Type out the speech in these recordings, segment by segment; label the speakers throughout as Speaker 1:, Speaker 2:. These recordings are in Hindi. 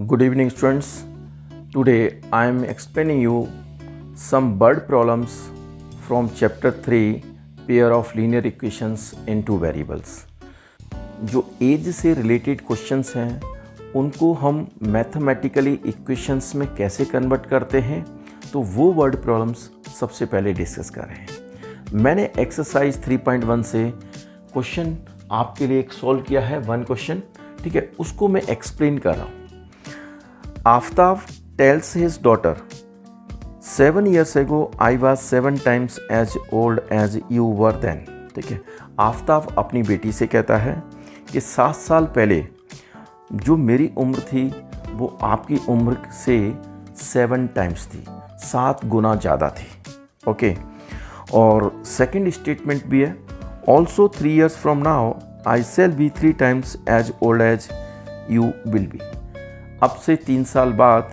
Speaker 1: Good evening, students. Today I am explaining you some bird problems from chapter 3 pair of linear equations in two variables. जो एज से रिलेटेड क्वेश्चंस हैं उनको हम मैथमेटिकली इक्वेशंस में कैसे कन्वर्ट करते हैं, तो वो वर्ड प्रॉब्लम्स सबसे पहले डिस्कस कर रहे हैं। मैंने एक्सरसाइज 3.1 से क्वेश्चन आपके लिए एक सॉल्व किया है, वन क्वेश्चन, ठीक है, उसको मैं एक्सप्लेन कर रहा हूँ। Aftab tells his daughter, 7 years ago I was 7 times as old as you were then. ठीक है, आफ्ताब अपनी बेटी से कहता है कि 7 साल पहले जो मेरी उम्र थी वो आपकी उम्र से 7 टाइम्स थी, 7 गुना ज़्यादा थी। ओके, और सेकंड स्टेटमेंट भी है, also 3 years from now I shall be 3 times as old as you will be. अब से 3 साल बाद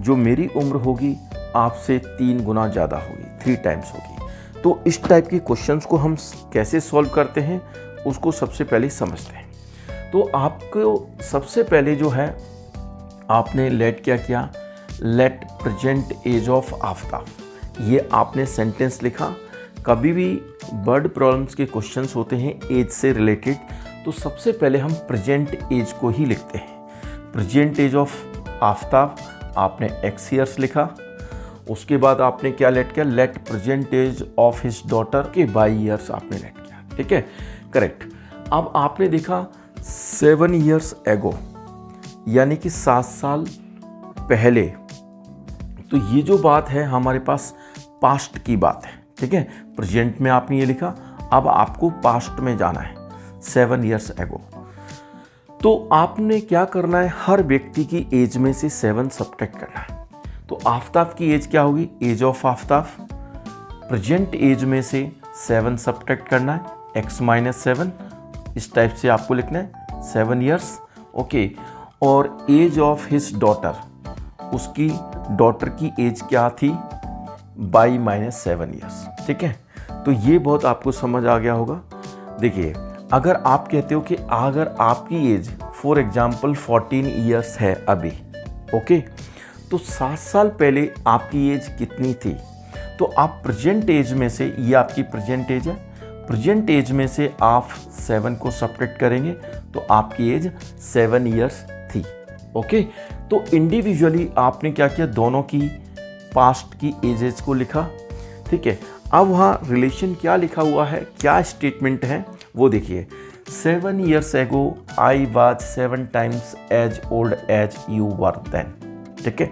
Speaker 1: जो मेरी उम्र होगी आपसे 3 गुना ज़्यादा होगी, 3 टाइम्स होगी। तो इस टाइप के क्वेश्चंस को हम कैसे सॉल्व करते हैं उसको सबसे पहले समझते हैं। तो आपको सबसे पहले जो है आपने लेट क्या किया, let present age of Aftab, ये आपने सेंटेंस लिखा। कभी भी वर्ड प्रॉब्लम्स के क्वेश्चंस होते हैं एज से रिलेटेड, तो सबसे पहले हम प्रेजेंट एज को ही लिखते हैं। प्रेजेंट एज ऑफ आफ्ताब आपने x ईयर्स लिखा। उसके बाद आपने क्या लेट किया, let present age of his daughter के y ईयर्स आपने लेट किया, ठीक है, करेक्ट। अब आपने देखा 7 years एगो, यानी कि 7 साल पहले, तो ये जो बात है हमारे पास पास्ट की बात है, ठीक है। प्रेजेंट में आपने ये लिखा, अब आपको पास्ट में जाना है, 7 years एगो। तो आपने क्या करना है, हर व्यक्ति की एज में से 7 सब्ट्रैक्ट करना है। तो आफ्ताब की एज क्या होगी, age of Aftab, present age में से 7 सब्ट्रैक्ट करना है, x - 7, इस टाइप से आपको लिखना है, 7 years, ओके। और एज ऑफ हिज डॉटर, उसकी डॉटर की एज क्या थी, y - 7 years, ठीक है। तो ये बहुत आपको समझ आ गया होगा। देखिए, अगर आप कहते हो कि अगर आपकी एज फॉर एग्जाम्पल 14 years है अभी, ओके, तो 7 साल पहले आपकी एज कितनी थी, तो आप प्रेजेंट एज में से, ये आपकी प्रेजेंट एज है, प्रेजेंट एज में से आप 7 को सब्ट्रैक्ट करेंगे तो आपकी एज 7 years थी, ओके। तो इंडिविजुअली आपने क्या किया, दोनों की पास्ट की एजेस को लिखा, ठीक है। अब वहाँ रिलेशन क्या लिखा हुआ है, क्या स्टेटमेंट है वो देखिए, 7 years ago I was 7 times as old as you were then, ठीक है,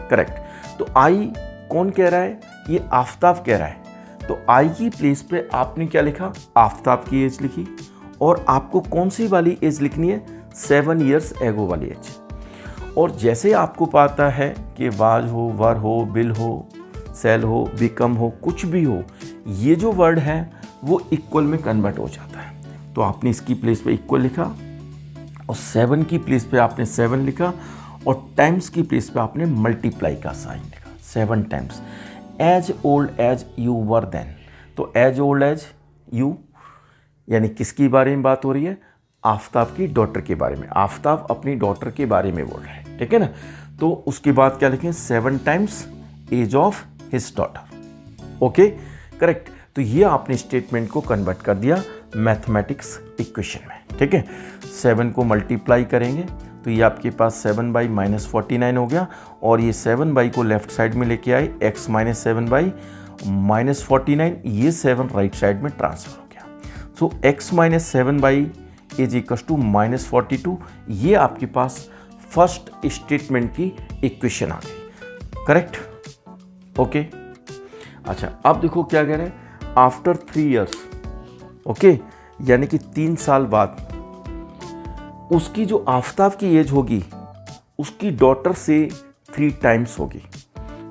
Speaker 1: करेक्ट। तो आई कौन कह रहा है, ये आफ्ताब कह रहा है। तो आई की प्लेस पे आपने क्या लिखा, आफ्ताब की एज लिखी, और आपको कौन सी वाली एज लिखनी है, 7 years ago वाली एज। और जैसे आपको पता है कि वाज हो, वर हो, बिल हो, सेल हो, बिकम हो, कुछ भी हो, ये जो वर्ड है वो इक्वल में कन्वर्ट हो जाता है। तो आपने इसकी प्लेस पे इक्वल लिखा, और 7 की प्लेस पे आपने 7 लिखा, और टाइम्स की प्लेस पे आपने मल्टीप्लाई का साइन लिखा, 7 times. As old as you were then, तो एज ओल्ड एज यू यानी किसकी बारे में बात हो रही है, आफ्ताब की डॉटर के बारे में। आफ्ताब अपनी डॉटर के बारे में बोल रहे हैं, ठीक है ना। तो उसके बाद क्या लिखें, 7 times age of his daughter, okay, correct. तो ये आपने स्टेटमेंट को कन्वर्ट कर दिया मैथमेटिक्स इक्वेशन में, ठीक है। 7 को मल्टीप्लाई करेंगे तो ये आपके पास 7 - 49 हो गया, और ये 7 को लेफ्ट साइड में लेके आए, x - 7 - 49, ये 7 राइट साइड में ट्रांसफर हो गया। सो x - 7 इज इक्वल टू -42, ये आपके पास फर्स्ट स्टेटमेंट की इक्वेशन आ गई, करेक्ट, ओके। अच्छा, अब देखो क्या कह रहे हैं, आफ्टर 3 years, ओके, यानी कि 3 साल बाद उसकी जो आफ्ताब की एज होगी उसकी डॉटर से 3 टाइम्स होगी।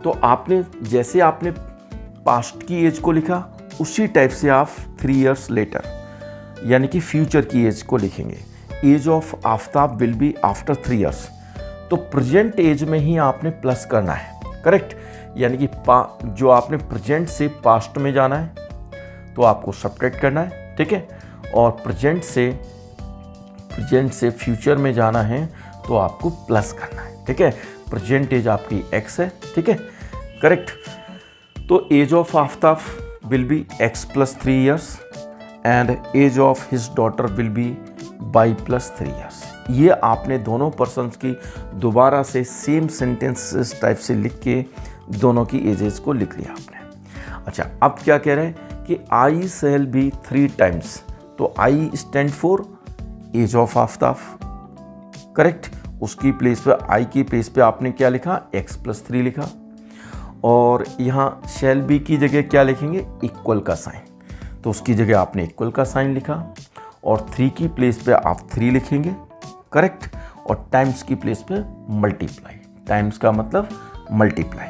Speaker 1: तो आपने जैसे आपने पास्ट की एज को लिखा, उसी टाइप से आप 3 years लेटर यानी कि फ्यूचर की एज को लिखेंगे। Age of Aftab will be after 3 years, तो प्रेजेंट एज में ही आपने प्लस करना है, करेक्ट। यानी कि जो आपने प्रेजेंट से पास्ट में जाना है तो आपको सब्ट्रैक्ट करना है, ठीक है, और प्रेजेंट से फ्यूचर में जाना है तो आपको प्लस करना है, ठीक है। प्रेजेंट एज आपकी x है, ठीक है, करेक्ट। तो age of Aftab will be x + 3 years and age of his daughter will be y + 3 years। ये आपने दोनों पर्सन्स की दोबारा से सेम सेंटेंस टाइप से लिख के दोनों की एजेस को लिख लिया आपने। अच्छा, अब क्या कह रहे हैं कि I shall be 3 times, तो I stand for age of Aftab, correct. उसकी प्लेस पे I की प्लेस पे आपने क्या लिखा, x + 3 लिखा, और यहाँ shall be की जगह क्या लिखेंगे, इक्वल का साइन, तो उसकी जगह आपने इक्वल का साइन लिखा, और 3 की प्लेस पे आप 3 लिखेंगे, करेक्ट, और टाइम्स की प्लेस पे मल्टीप्लाई, टाइम्स का मतलब multiply,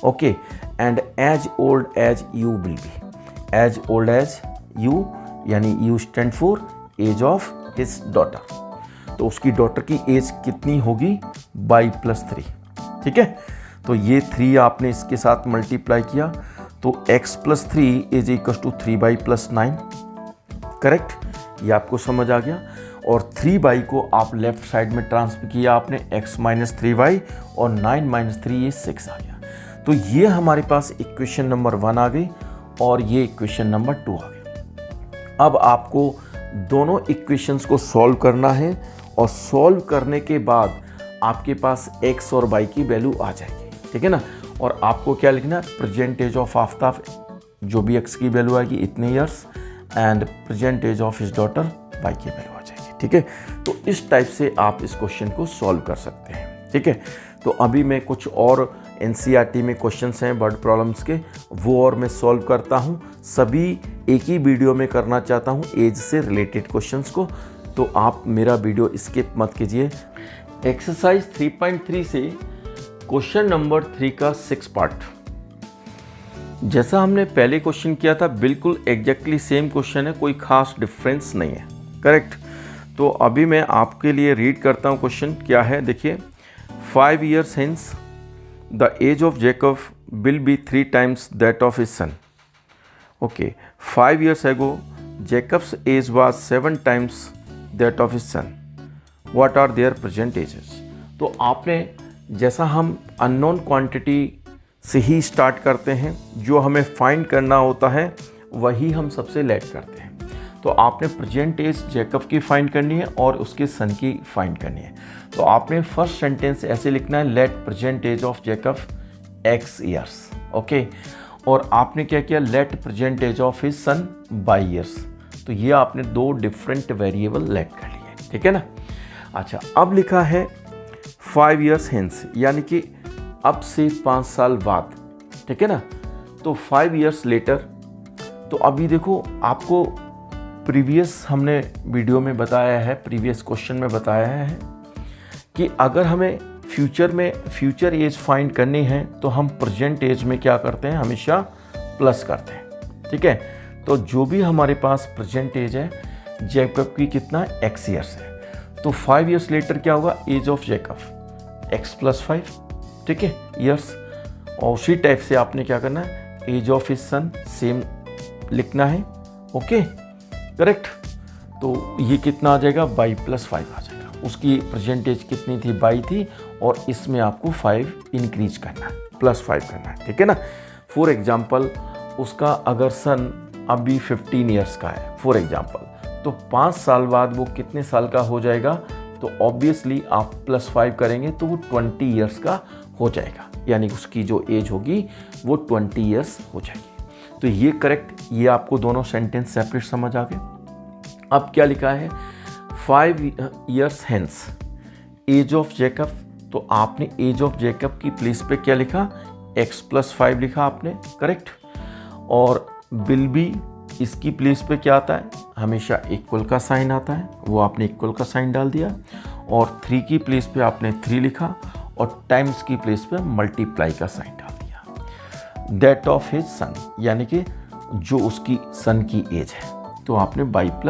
Speaker 1: okay. And as old as you will be, as old as you यानी you stand for age of his daughter, तो उसकी डॉटर की एज कितनी होगी, y + 3, ठीक है। तो ये 3 आपने इसके साथ मल्टीप्लाई किया, तो x + 3 = 3y + 9, करेक्ट। ये आपको समझ आ गया। और 3y को आप लेफ्ट साइड में ट्रांसफर किया आपने, x - 3y और 9 - 3 ये 6 आ गया। तो ये हमारे पास इक्वेशन नंबर 1 आ गई और ये इक्वेशन नंबर 2 आ गई। अब आपको दोनों इक्वेशंस को सॉल्व करना है, और सॉल्व करने के बाद आपके पास x और y की वैल्यू आ जाएगी, ठीक है ना। और आपको क्या लिखना है, प्रेजेंट एज ऑफ आफ्ताब, जो भी x की वैल्यू आएगी इतने years, and present age of his daughter y की वैल्यू आ जाएगी, ठीक है। तो इस टाइप से आप इस क्वेश्चन को सॉल्व कर सकते हैं, ठीक है। तो अभी मैं कुछ और NCERT में क्वेश्चंस हैं वर्ड प्रॉब्लम्स के, वो और मैं सॉल्व करता हूँ, सभी एक ही वीडियो में करना चाहता हूँ एज से रिलेटेड क्वेश्चंस को, तो आप मेरा वीडियो स्किप मत कीजिए। एक्सरसाइज 3.3 से क्वेश्चन नंबर 3 का 6 पार्ट, जैसा हमने पहले क्वेश्चन किया था बिल्कुल एग्जैक्टली सेम क्वेश्चन है, कोई खास डिफरेंस नहीं है, करेक्ट। तो अभी मैं आपके लिए रीड करता हूँ क्वेश्चन क्या है, देखिए। 5 years hence, the age of Jacob will be 3 times that of his son. Okay, 5 years ago, Jacob's age was 7 times that of his son. What are their present ages? तो आपने जैसा हम अननोन क्वांटिटी से ही स्टार्ट करते हैं, जो हमें फाइंड करना होता है वही हम सबसे लेट करते हैं। तो आपने प्रेजेंट एज जैकब की फाइंड करनी है और उसके सन की फाइंड करनी है। तो आपने फर्स्ट सेंटेंस ऐसे लिखना है, let present age of Jacob x years, okay. और आपने क्या किया, let present age of his son y years. तो ये आपने 2 डिफरेंट वेरिएबल लेट कर लिए, ठीक है ना। अच्छा, अब लिखा है 5 years hence, यानी कि अब से 5 साल बाद, ठीक है ना। तो 5 years later, तो अभी देखो आपको प्रीवियस हमने वीडियो में बताया है, प्रीवियस क्वेश्चन में बताया है कि अगर हमें फ्यूचर में फ्यूचर एज फाइंड करनी है तो हम प्रेजेंट एज में क्या करते हैं, हमेशा प्लस करते हैं, ठीक है। तो जो भी हमारे पास प्रेजेंट एज है जैकब की कितना x ईयर्स है, तो 5 years लेटर क्या होगा, एज ऑफ जैकब x + 5, ठीक है, ईयर्स। और उसी टाइप से आपने क्या करना है, age of his son same लिखना है, ओके, करेक्ट। तो ये कितना आ जाएगा, y + 5 आ जाएगा। उसकी परसेंटेज कितनी थी, y थी, और इसमें आपको 5 इंक्रीज करना है, +5 करना है, ठीक है ना। फॉर एग्जाम्पल उसका अगर सन अभी 15 ईयर्स का है फॉर एग्जाम्पल, तो 5 साल बाद वो कितने साल का हो जाएगा, तो ऑब्वियसली आप +5 करेंगे तो वो 20 ईयर्स का हो जाएगा, यानी उसकी जो एज होगी वो 20 ईयर्स हो जाएगी। तो ये करेक्ट, ये आपको दोनों सेंटेंस सेपरेट समझ आ गए। अब क्या लिखा है, 5 years hence age of Jacob, तो आपने एज ऑफ जैकब की प्लेस पे क्या लिखा, x + 5 लिखा आपने, करेक्ट। और विल बी, इसकी प्लेस पे क्या आता है, हमेशा इक्वल का साइन आता है, वो आपने इक्वल का साइन डाल दिया। और 3 की प्लेस पे आपने 3 लिखा, और टाइम्स की प्लेस पे मल्टीप्लाई का साइन डाल दिया। दैट ऑफ हिज सन, यानी कि जो उसकी सन की एज है, तो आपने y +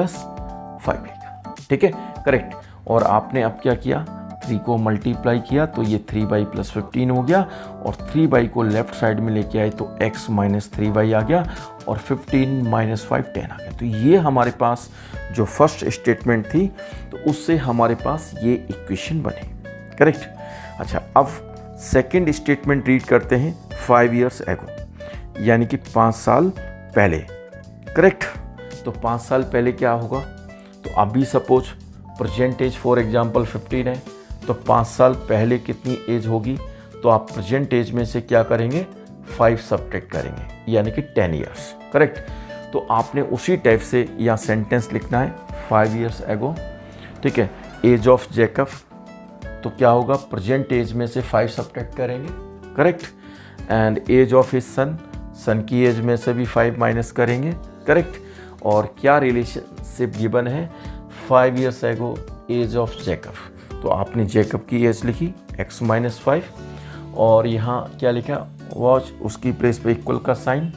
Speaker 1: 5 लिखा, ठीक है, करेक्ट। और आपने अब क्या किया, 3 को मल्टीप्लाई किया तो ये 3y + 15 हो गया, और 3y को लेफ्ट साइड में लेके आए तो x - 3y आ गया, और 15 - 5 10 आ गया। तो ये हमारे पास जो फर्स्ट स्टेटमेंट थी, तो उससे हमारे पास ये इक्वेशन बनी। करेक्ट। अच्छा, अब सेकेंड स्टेटमेंट रीड करते हैं 5 years ago, यानी कि 5 साल पहले। करेक्ट। तो 5 साल पहले क्या होगा, तो अभी suppose present age for example 15 है, तो 5 साल पहले कितनी एज होगी, तो आप प्रेजेंट एज में से क्या करेंगे, 5 सब्ट्रैक्ट करेंगे, यानी कि 10 years। करेक्ट। तो आपने उसी टाइप से यहाँ सेंटेंस लिखना है 5 years ago, ठीक है। एज ऑफ जैकब, तो क्या होगा, प्रेजेंट एज में से 5 सब्ट्रैक्ट करेंगे। Correct. And age of his son, son की एज में से भी 5 माइनस करेंगे। करेक्ट। और क्या रिलेशनशिप गिवन है, 5 years ago age of Jacob, तो आपने जैकब की एज लिखी x-5, और यहाँ क्या लिखा, वॉच, उसकी प्लेस पे इक्वल का साइन,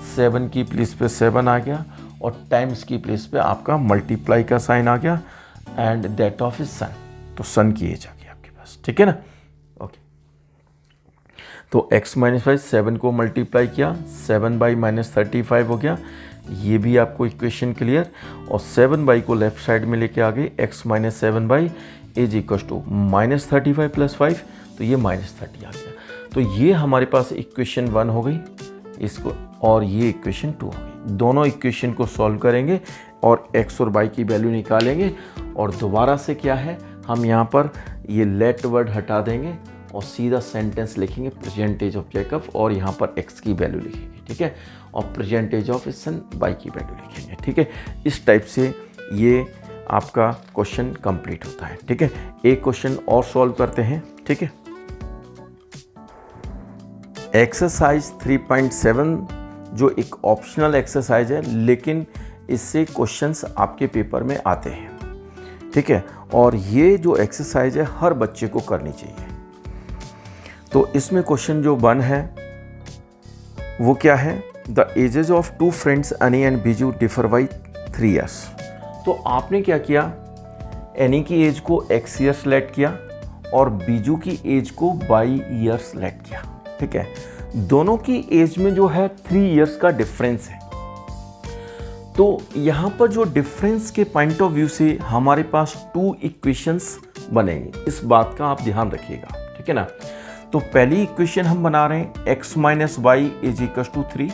Speaker 1: 7 की प्लेस पे 7 आ गया, और टाइम्स की प्लेस पे आपका मल्टीप्लाई का साइन आ गया, एंड दैट ऑफ हिज सन, तो सन की एज आ गई आपके पास। ठीक है ना। ओके, तो x-5 7 को मल्टीप्लाई किया, 7/-35 हो गया, ये भी आपको इक्वेशन क्लियर। और 7 को लेफ्ट साइड में लेके आ गए, x-7 एज इक्वल टू -35 + 5, तो ये -30 आ गया। तो ये हमारे पास इक्वेशन 1 हो गई इसको, और ये इक्वेशन 2 हो गई। दोनों इक्वेशन को सॉल्व करेंगे और x और y की वैल्यू निकालेंगे, और दोबारा से क्या है, हम यहाँ पर ये लेट वर्ड हटा देंगे और सीधा सेंटेंस लिखेंगे प्रेजेंट एज ऑफ जैकब, और यहाँ पर x की वैल्यू लिखेंगे। ठीक है। और present age of his son, y की वैल्यू लिखेंगे। ठीक है। इस टाइप से ये आपका क्वेश्चन कंप्लीट होता है। ठीक है। एक क्वेश्चन और सॉल्व करते हैं। ठीक है। एक्सरसाइज 3.7 जो एक ऑप्शनल एक्सरसाइज है, लेकिन इससे क्वेश्चंस आपके पेपर में आते हैं। ठीक है। और ये जो एक्सरसाइज है हर बच्चे को करनी चाहिए। तो इसमें क्वेश्चन जो 1 है वो क्या है, the ages of 2 friends Annie and Biju differ by 3 years। तो आपने क्या किया, एनी की एज को x years लेट किया और बीजू की एज को y years लेट किया। ठीक है। दोनों की एज में जो है 3 years का डिफरेंस है। तो यहाँ पर जो डिफरेंस के पॉइंट ऑफ व्यू से हमारे पास 2 इक्वेशंस बनेंगे, इस बात का आप ध्यान रखिएगा। ठीक है ना। तो पहली इक्वेशन हम बना रहे हैं x-y इज इक्वल टू 3।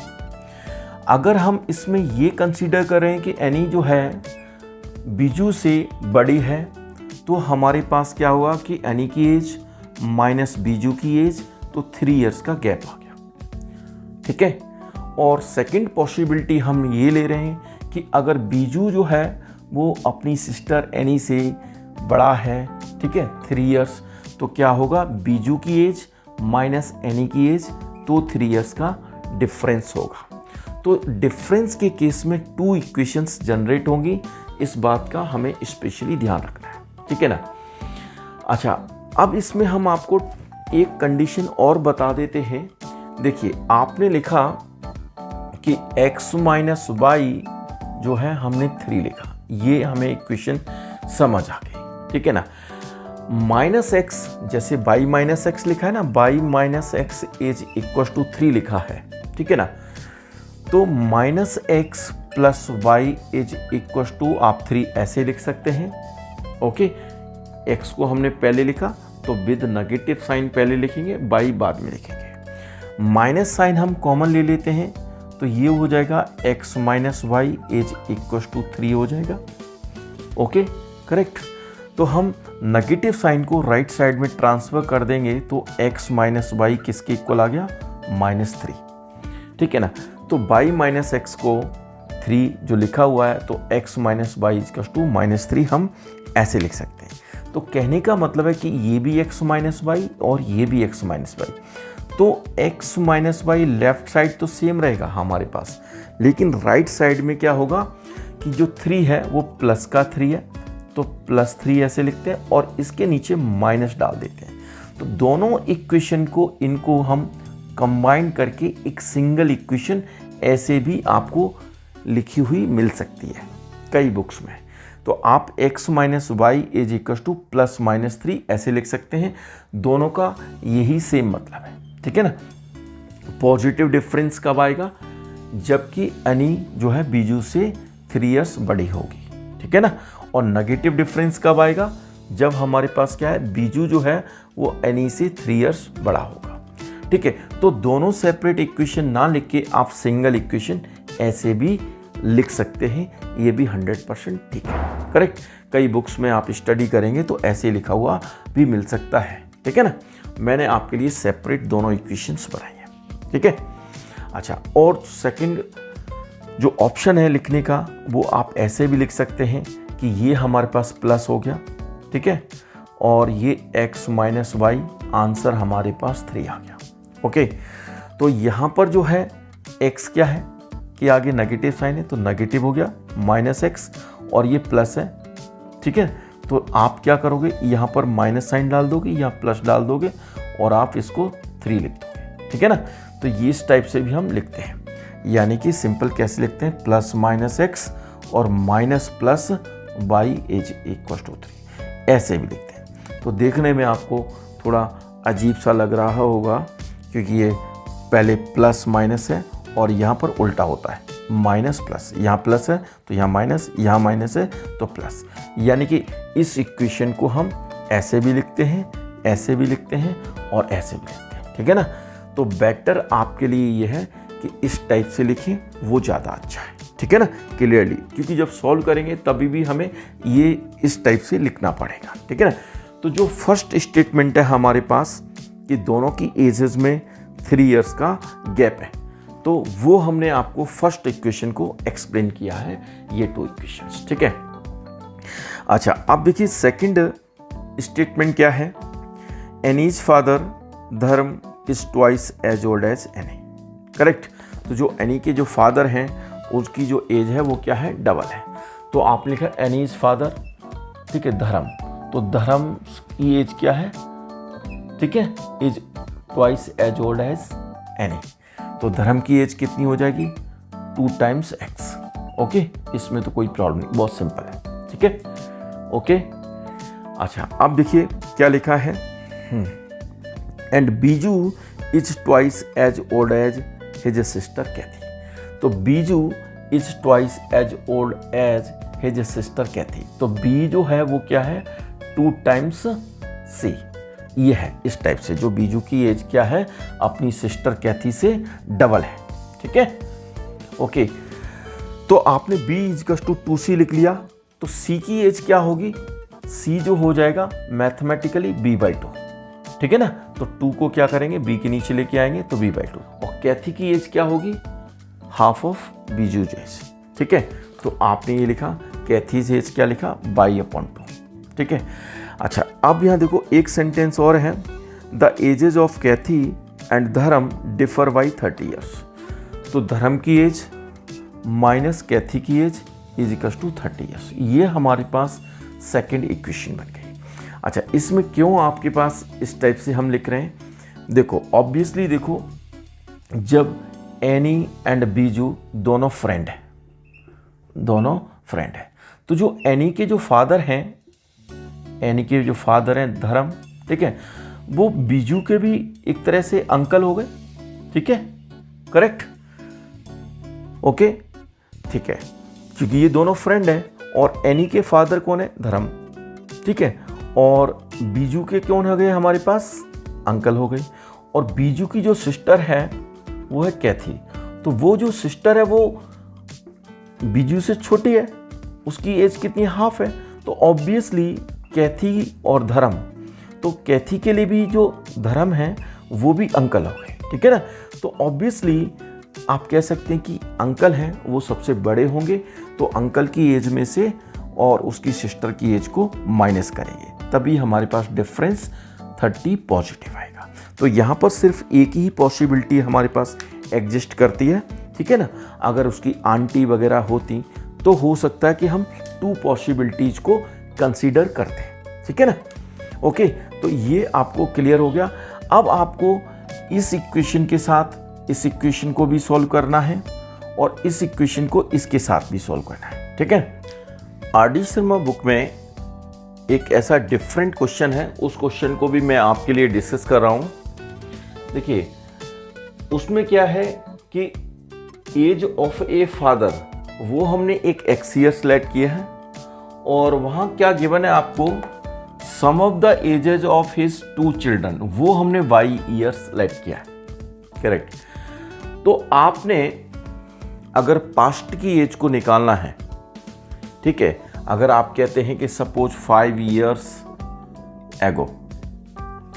Speaker 1: अगर हम इसमें ये कंसीडर करें कि एनी जो है बीजू से बड़ी है, तो हमारे पास क्या हुआ कि एनी की एज माइनस बीजू की एज, तो 3 years का गैप आ गया। ठीक है। और सेकंड पॉसिबिलिटी हम ये ले रहे हैं कि अगर बीजू जो है वो अपनी सिस्टर एनी से बड़ा है, ठीक है, 3 years, तो क्या होगा, बीजू की एज माइनस एनी की एज, तो 3 years का डिफरेंस होगा। तो डिफरेंस के केस में 2 इक्वेशंस जनरेट होंगी, इस बात का हमें स्पेशली ध्यान रखना है। ठीक है ना। अच्छा, अब इसमें हम आपको एक कंडीशन और बता देते हैं। देखिए, आपने लिखा कि x-y जो है हमने 3 लिखा, ये हमें इक्वेशन समझ आ गई। ठीक है ना। -x, जैसे y-x लिखा है ना, y-x इज इक्वल टू 3 लिखा है। ठीक है ना। तो -x + y is equal to आप 3 ऐसे लिख सकते हैं। ओके। x को हमने पहले लिखा, तो विद नेगेटिव साइन पहले लिखेंगे, y बाद में लिखेंगे। माइनस साइन हम कॉमन ले लेते हैं, तो ये हो जाएगा x-y इज इक्वल टू 3 हो जाएगा। Okay, correct. तो हम नेगेटिव साइन को राइट साइड में ट्रांसफर कर देंगे, तो x-y किसके इक्वल आ गया, -3। ठीक है ना। तो y-x को 3 जो लिखा हुआ है, तो x-y इक्वल टू -3 हम ऐसे लिख सकते हैं। तो कहने का मतलब है कि ये भी x-y और ये भी x-y, तो x-y लेफ्ट साइड तो सेम रहेगा हमारे पास, लेकिन राइट साइड में क्या होगा कि जो 3 है वो प्लस का 3 है, तो +3 ऐसे लिखते हैं और इसके नीचे माइनस डाल देते हैं। तो दोनों इक्वेशन को, इनको हम कंबाइन करके एक सिंगल इक्वेशन ऐसे भी आपको लिखी हुई मिल सकती है कई बुक्स में। तो आप x-y इज इक्वल टू +-3 ऐसे लिख सकते हैं। दोनों का यही सेम मतलब है। ठीक है ना। पॉजिटिव डिफरेंस कब आएगा, जबकि एनी जो है बीजू से 3 years बड़ी होगी। ठीक है ना। और नेगेटिव डिफरेंस कब आएगा, जब हमारे पास क्या है, बीजू जो है वो एनी से 3 इयर्स बड़ा होगा। ठीक है, तो दोनों सेपरेट इक्वेशन ना लिख के आप सिंगल इक्वेशन ऐसे भी लिख सकते हैं, ये भी 100% ठीक है, करेक्ट। कई बुक्स में आप स्टडी करेंगे तो ऐसे लिखा हुआ भी मिल सकता है, ठीक है ना। मैंने आपके लिए सेपरेट दोनों इक्वेशंस बनाई हैं, ठीक है। अच्छा, और सेकंड जो ऑप्शन है लिखने का वो आप ऐसे भी लिख सकते हैं कि ये हमारे पास प्लस हो गया, ठीक है, और ये x माइनस वाई, आंसर हमारे पास 3 आ गया। ओके, तो यहाँ पर जो है x क्या है कि आगे नेगेटिव साइन है तो नेगेटिव हो गया, माइनस x, और ये प्लस है, ठीक है। तो आप क्या करोगे, यहाँ पर माइनस साइन डाल दोगे या प्लस डाल दोगे और आप इसको 3 लिख दोगे, ठीक है ना। तो ये इस टाइप से भी हम लिखते हैं, यानी कि सिंपल कैसे लिखते हैं, प्लस माइनस एक्स और minus plus y is equal to 3, ऐसे भी लिखते हैं। तो देखने में आपको थोड़ा अजीब सा लग रहा होगा क्योंकि ये पहले प्लस माइनस है और यहाँ पर उल्टा होता है, माइनस प्लस, यहाँ प्लस है तो यहाँ माइनस है तो प्लस, यानी कि इस इक्वेशन को हम ऐसे भी लिखते हैं, ऐसे भी लिखते हैं और ऐसे भी लिखते हैं, ठीक है ना। तो बेटर आपके लिए ये है कि इस टाइप से लिखें, वो ज़्यादा अच्छा है, ठीक है ना, क्लियरली, क्योंकि जब सॉल्व करेंगे तभी भी हमें ये इस टाइप से लिखना पड़ेगा, ठीक है ना। तो जो फर्स्ट स्टेटमेंट है हमारे पास कि दोनों की एजेस में 3 इयर्स का गैप है, तो वो हमने आपको फर्स्ट इक्वेशन को एक्सप्लेन किया है, ये 2 इक्वेशंस, ठीक है। अच्छा, अब देखिए सेकंड स्टेटमेंट क्या है, Annie's father Dharam is twice as old as Annie, correct. तो जो एनी के जो फादर हैं उसकी जो एज है वो क्या है, डबल है। तो आपने लिखा एनीज फादर, ठीक है, धर्म, तो धर्म की एज क्या है, ठीक है, as twice as old as Annie. तो धर्म की एज कितनी हो जाएगी, 2 टाइम्स एक्स। ओके, इसमें तो कोई प्रॉब्लम नहीं, बहुत सिंपल है, ठीक है। ओके, अच्छा, अब देखिए क्या लिखा है, and Biju is twice as old as his sister Kathy. तो Biju is twice as old as his sister Kathy. तो बी जो है वो क्या है, 2 टाइम्स सी, ये है इस टाइप से, जो बीजू की एज क्या है अपनी सिस्टर कैथी से डबल है, ठीक है। ओके, तो आपने b इक्वल्स टू 2c लिख लिया, तो c की एज क्या होगी, c जो हो जाएगा मैथमेटिकली b/2, ठीक है ना। तो 2 को क्या करेंगे, b के नीचे लेके आएंगे तो b/2, और कैथी की एज क्या होगी, हाफ ऑफ बीजू एज, ठीक है। तो आपने ये लिखा, कैथीज एज क्या लिखा, y/2, ठीक है। अच्छा, अब यहाँ देखो एक सेंटेंस और है, the ages of Kathy and Dharam differ by 30 years. तो धर्म की एज माइनस कैथी की age is equal to 30 years, ये हमारे पास सेकंड इक्वेशन बन गई। अच्छा, इसमें क्यों आपके पास इस टाइप से हम लिख रहे हैं, देखो ऑब्वियसली, देखो जब एनी एंड बीजू दोनों फ्रेंड है, तो जो एनी के जो फादर हैं, एनी के जो फादर हैं धर्म, ठीक है, वो बीजू के भी एक तरह से अंकल हो गए, ठीक है, करेक्ट। ओके, ठीक है, क्योंकि ये दोनों फ्रेंड हैं और एनी के फादर कौन है, धर्म, ठीक है, और बीजू के कौन हो गए हमारे पास, अंकल हो गए। और बीजू की जो सिस्टर है वो है कैथी, तो वो जो सिस्टर है वो बीजू से छोटी है, उसकी एज कितनी, हाफ है। तो ऑब्वियसली कैथी और धर्म, तो कैथी के लिए भी जो धर्म है वो भी अंकल हो गए, ठीक है ना। तो ऑब्वियसली आप कह सकते हैं कि अंकल हैं वो सबसे बड़े होंगे, तो अंकल की एज में से और उसकी सिस्टर की एज को माइनस करेंगे, तभी हमारे पास डिफरेंस 30 पॉजिटिव आएगा। तो यहाँ पर सिर्फ एक ही पॉसिबिलिटी हमारे पास एग्जिस्ट करती है, ठीक है ना। अगर उसकी आंटी वगैरह होती तो हो सकता है कि हम 2 पॉसिबिलिटीज को कंसीडर करते हैं, ठीक है ना। ओके, तो ये आपको क्लियर हो गया। अब आपको इस इक्वेशन के साथ इस इक्वेशन को भी सॉल्व करना है और इस इक्वेशन को इसके साथ भी सॉल्व करना है, ठीक है। आर.डी. शर्मा बुक में एक ऐसा डिफरेंट क्वेश्चन है, उस क्वेश्चन को भी मैं आपके लिए डिस्कस कर रहा हूँ। देखिए उसमें क्या है कि एज ऑफ ए फादर, वो हमने एक एक्स ईयर सेलेक्ट किया है और वहाँ क्या गिवन है आपको, sum of the ages of his 2 children, वो हमने y ईयर्स लेट किया है, करेक्ट। तो आपने अगर पास्ट की एज को निकालना है, ठीक है, अगर आप कहते हैं कि सपोज 5 ईयर्स एगो,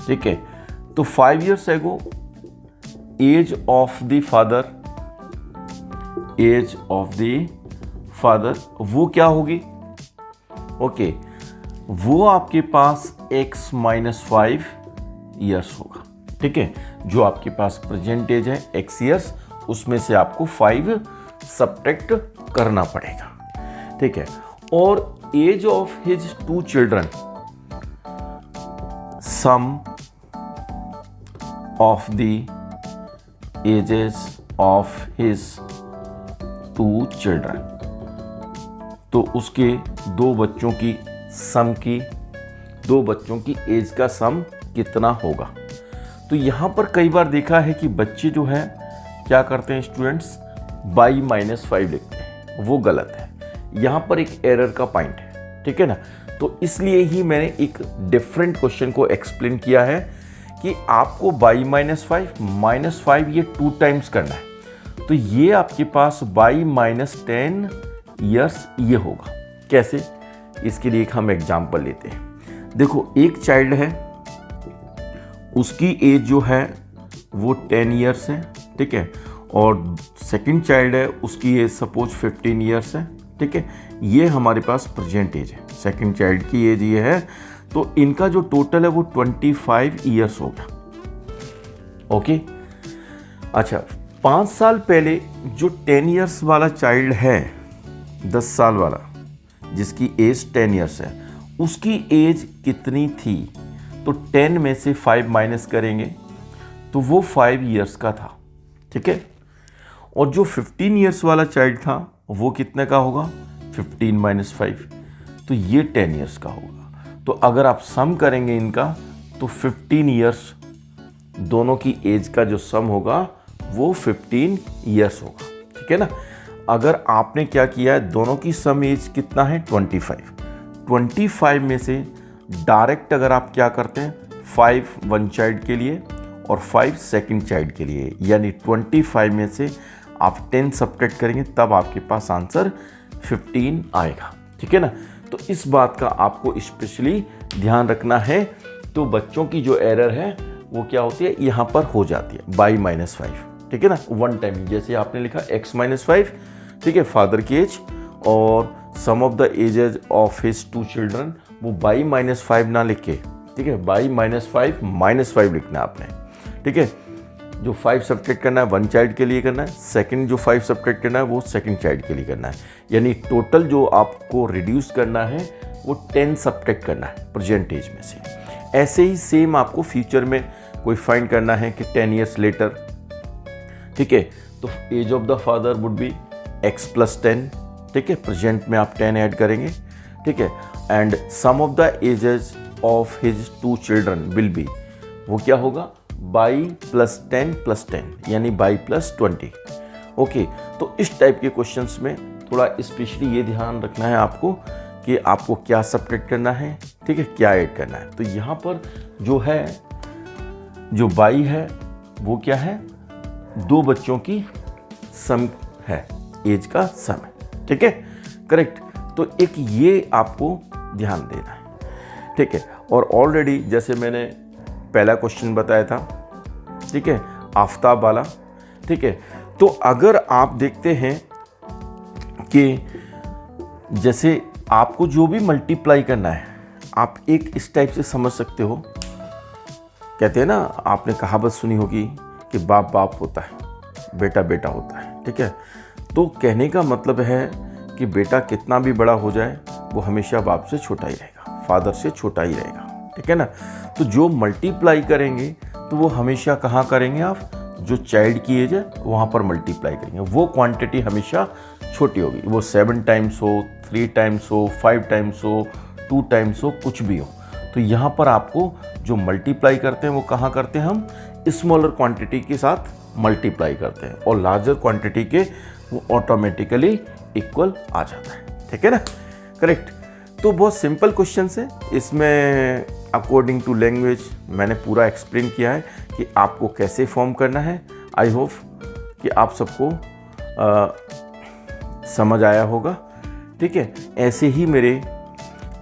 Speaker 1: ठीक है, तो 5 years ago as of the father वो क्या होगी, ओके, वो आपके पास x - 5 ईयर्स होगा, ठीक है। जो आपके पास प्रेजेंट एज है x ईयर्स, उसमें से आपको 5 सब्ट्रैक्ट करना पड़ेगा, ठीक है। और age of his 2 children, sum of the ages of his 2 children, तो उसके 2 बच्चों की सम की, 2 बच्चों की एज का सम कितना होगा। तो यहां पर कई बार देखा है कि बच्चे जो है क्या करते हैं स्टूडेंट्स, y - 5 लिखते हैं, वो गलत है। यहां पर एक एरर का पॉइंट है, ठीक है ना। तो इसलिए ही मैंने एक डिफरेंट क्वेश्चन को एक्सप्लेन किया है कि आपको y - 5 ये 2 टाइम्स करना है। तो ये आपके पास y - 10 ईयर्स ये होगा। कैसे, इसके लिए एक हम एग्जाम्पल लेते हैं। देखो, एक चाइल्ड है, उसकी एज जो है वो 10 ईयर्स है, ठीक है, और सेकंड चाइल्ड है, उसकी एज सपोज 15 ईयर्स है, ठीक है। ये हमारे पास प्रेजेंट एज है, सेकंड चाइल्ड की एज ये है, तो इनका जो टोटल है वो 25 ईयर्स हो गया, ओके। अच्छा, 5 साल पहले जो 10 ईयर्स वाला चाइल्ड है, 10 साल वाला जिसकी एज 10 ईयर्स है, उसकी एज कितनी थी, तो 10 में से 5 माइनस करेंगे तो वो 5 ईयर्स का था, ठीक है। और जो 15 ईयर्स वाला चाइल्ड था वो कितने का होगा, 15 - 5, तो ये 10 ईयर्स का होगा। तो अगर आप सम करेंगे इनका तो 15 ईयर्स, दोनों की एज का जो सम होगा वो 15 ईयर्स होगा, ठीक है ना। अगर आपने क्या किया है, दोनों की सम एज कितना है 25 में से डायरेक्ट अगर आप क्या करते हैं 5 वन चाइल्ड के लिए और 5 सेकंड चाइल्ड के लिए, यानी 25 में से आप 10 सब्ट्रैक्ट करेंगे तब आपके पास आंसर 15 आएगा, ठीक है ना। तो इस बात का आपको स्पेशली ध्यान रखना है। तो बच्चों की जो एरर है वो क्या होती है, यहाँ पर हो जाती है y - 5, ठीक है ना, वन टाइम। जैसे आपने लिखा x - 5, ठीक है, फादर की एज, और sum of the ages of his 2 children, वो y - 5 ना लिख के, ठीक है, y - 5 लिखना है आपने, ठीक है। जो 5 सब्ट्रैक्ट करना है वन चाइल्ड के लिए करना है, सेकंड जो 5 सब्ट्रैक्ट करना है वो सेकंड चाइल्ड के लिए करना है, यानी टोटल जो आपको रिड्यूस करना है वो 10 सब्ट्रैक्ट करना है प्रेजेंट एज में से। ऐसे ही सेम आपको फ्यूचर में कोई फाइंड करना है कि 10 ईयर्स लेटर, ठीक है, तो age of the father would be x + 10, ठीक है, प्रेजेंट में आप 10 ऐड करेंगे, ठीक है, and sum of the ages of his 2 children will be, वो क्या होगा y + 10 + 10, यानी y + 20, ओके। तो इस टाइप के क्वेश्चंस में थोड़ा स्पेशली ये ध्यान रखना है आपको कि आपको क्या सब्ट्रैक्ट करना है, ठीक है, क्या ऐड करना है। तो यहाँ पर जो है, जो y है वो क्या है, 2 बच्चों की सम है, एज का सम है, ठीक है, करेक्ट। तो एक ये आपको ध्यान देना है, ठीक है। और ऑलरेडी जैसे मैंने पहला क्वेश्चन बताया था, ठीक है, आफ्ताब वाला, ठीक है। तो अगर आप देखते हैं कि जैसे आपको जो भी मल्टीप्लाई करना है, आप एक इस टाइप से समझ सकते हो। कहते हैं ना, आपने कहावत सुनी होगी कि बाप बाप होता है, बेटा बेटा होता है, ठीक है। तो कहने का मतलब है कि बेटा कितना भी बड़ा हो जाए वो हमेशा बाप से छोटा ही रहेगा, फादर से छोटा ही रहेगा, ठीक है ना। तो जो मल्टीप्लाई करेंगे तो वो हमेशा कहाँ करेंगे आप, जो चाइल्ड की एज है वहाँ पर मल्टीप्लाई करेंगे, वो क्वांटिटी हमेशा छोटी होगी, वो 7 टाइम्स हो, 3 टाइम्स हो, 5 टाइम्स हो, 2 टाइम्स हो, कुछ भी हो। तो यहाँ पर आपको जो मल्टीप्लाई करते हैं वो कहाँ करते हैं, हम स्मॉलर क्वांटिटी के साथ मल्टीप्लाई करते हैं, और लार्जर क्वांटिटी के वो ऑटोमेटिकली इक्वल आ जाता है, ठीक है ना, करेक्ट। तो बहुत सिंपल क्वेश्चन है, इसमें अकॉर्डिंग टू लैंग्वेज मैंने पूरा एक्सप्लेन किया है कि आपको कैसे फॉर्म करना है। आई होप कि आप सबको समझ आया होगा। ठीक है, ऐसे ही मेरे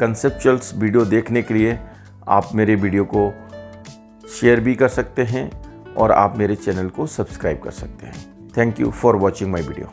Speaker 1: कंसेप्चुअल्स वीडियो देखने के लिए आप मेरे वीडियो को शेयर भी कर सकते हैं और आप मेरे चैनल को सब्सक्राइब कर सकते हैं। Thank you for watching my video.